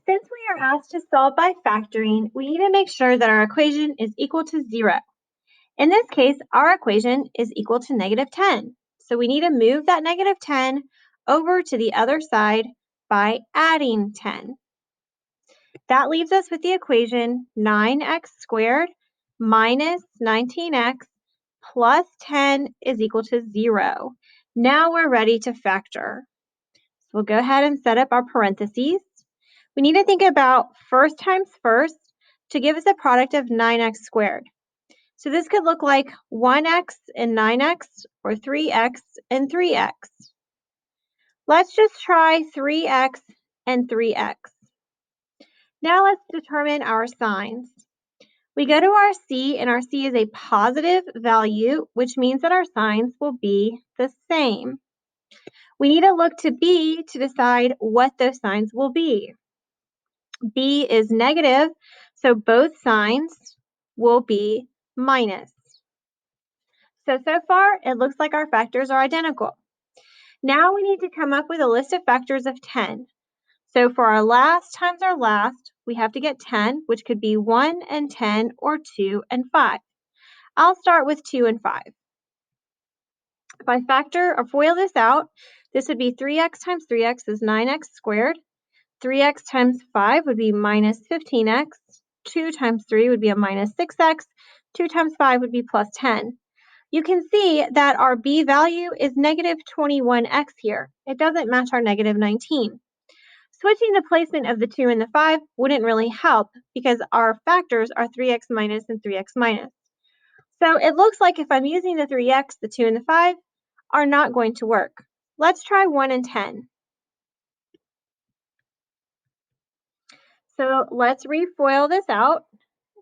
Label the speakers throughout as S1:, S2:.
S1: Since we are asked to solve by factoring, we need to make sure that our equation is equal to 0. In this case, our equation is equal to negative 10. So we need to move that negative 10 over to the other side by adding 10. That leaves us with the equation 9x squared minus 19x plus 10 is equal to 0. Now we're ready to factor. So we'll go ahead and set up our parentheses. We need to think about first times first to give us a product of 9x squared. So this could look like 1x and 9x or 3x and 3x. Let's just try 3x and 3x. Now let's determine our signs. We go to our C, and our C is a positive value, which means that our signs will be the same. We need to look to B to decide what those signs will be. B is negative, so both signs will be minus. So far, it looks like our factors are identical. Now we need to come up with a list of factors of 10. So for our last times our last, we have to get 10, which could be 1 and 10 or 2 and 5. I'll start with 2 and 5. If I factor or FOIL this out, this would be 3x times 3x is 9x squared. 3x times 5 would be minus 15x. 2 times 3 would be a minus 6x. 2 times 5 would be plus 10. You can see that our B value is negative 21x here. It doesn't match our negative 19. Switching the placement of the 2 and the 5 wouldn't really help because our factors are 3x minus and 3x minus. So it looks like if I'm using the 3x, the 2 and the 5 are not going to work. Let's try 1 and 10. So let's refoil this out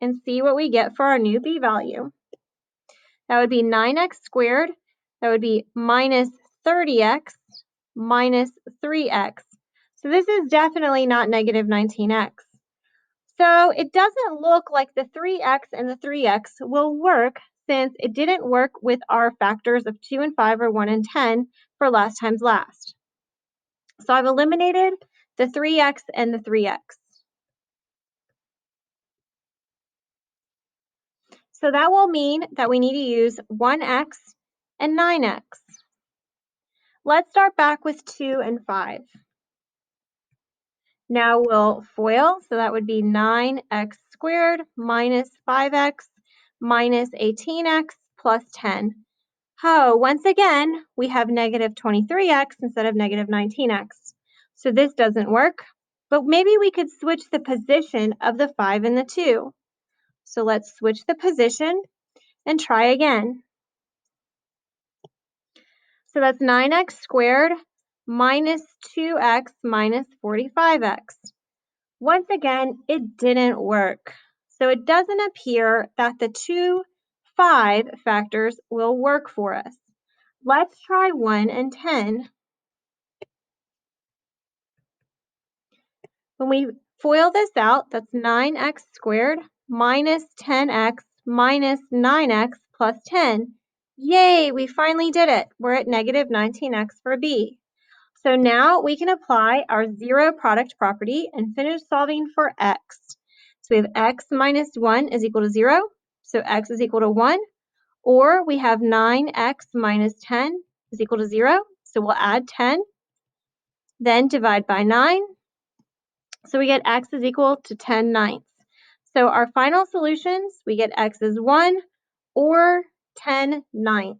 S1: and see what we get for our new B value. That would be 9x squared. That would be minus 30x minus 3x. So this is definitely not negative 19x. So it doesn't look like the 3x and the 3x will work since it didn't work with our factors of 2 and 5 or 1 and 10 for last times last. So I've eliminated the 3x and the 3x. So that will mean that we need to use 1x and 9x. Let's start back with 2 and 5. Now we'll FOIL, so that would be 9x squared minus 5x minus 18x plus 10. Oh, once again, we have negative 23x instead of negative 19x. So this doesn't work, but maybe we could switch the position of the 5 and the 2. So let's switch the position and try again. So that's 9x squared minus 2x minus 45x. Once again, it didn't work. So it doesn't appear that the 2, 5 factors will work for us. Let's try 1 and 10. When we FOIL this out, that's 9x squared minus 10x minus 9x plus 10. Yay, we finally did it. We're at negative 19x for B. So now we can apply our zero product property and finish solving for x. So we have x minus 1 is equal to 0, so x is equal to 1. Or we have 9x minus 10 is equal to 0, so we'll add 10. Then divide by 9. So we get x is equal to 10 ninths. So our final solutions, we get x is 1 or 10 ninths.